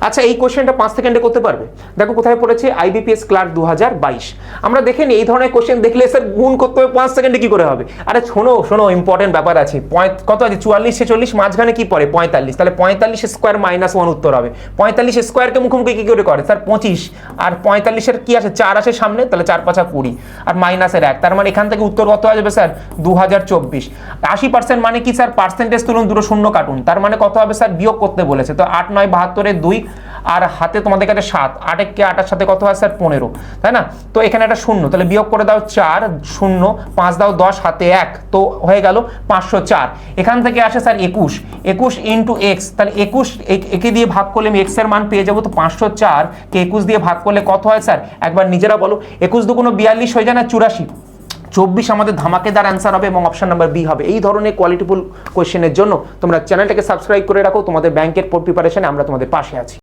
আচ্ছা এই কোশ্চেনটা 5 সেকেন্ডে করতে পারবে? দেখো কোথায় পড়েছে, আইবিপিএস ক্লার্ক 2022। আমরা দেখে নিই এই ধরনের কোশ্চেন দেখলে স্যার গুণ করতে হবে 5 সেকেন্ডে কি করে হবে? আরে শোনো ইম্পর্টেন্ট ব্যাপার আছে। কত আছে 44 46, মাঝখানে কি পড়ে 45, তাহলে 45 স্কোয়ার -1 উত্তর হবে। 45 স্কোয়ারকে মুখোমুখি কি করে করে স্যার 25, আর 45-এর কি আসে 4 আসে সামনে, তাহলে 4 5 20 আর মাইনাসের 1, তার মানে এখান থেকে উত্তর কত আসবে স্যার 2024। 80% মানে কি স্যার পার্সেন্টেজ তুলুন, দুটো শূন্য কাটুন, তার মানে কত হবে স্যার বিয়োগ করতে বলেছে। তো 8 9 72 2 আর হাতে তোমাদের কাছে 7, 8 কে 8 সাথে কত হয় স্যার 15, তাই না? তো এখানে একটা শূন্য, তাহলে বিয়োগ করে দাও 4 0 5 দাও 10 হাতে 1, তো হয়ে গেল 504। এখান থেকে আসে স্যার 21 ইন্টু এক্স, তাহলে 21 একে দিয়ে ভাগ করলে আমি এক্স এর মান পেয়ে যাবো। তো 504 কে 21 দিয়ে ভাগ করলে কত হয় স্যার একবার নিজেরা বলো। 21 দুগুণ 42 হয়ে যায় না 84, 24 আমাদের ধামাকেদার অ্যান্সার হবে এবং অপশন নাম্বার বি হবে। এই ধরনের কোয়ালিটিফুল কোয়েশ্চেনের জন্য তোমরা চ্যানেলটাকে সাবস্ক্রাইব করে রাখো। তোমাদের ব্যাংকের প্রিপারেশনে আমরা তোমাদের পাশে আছি।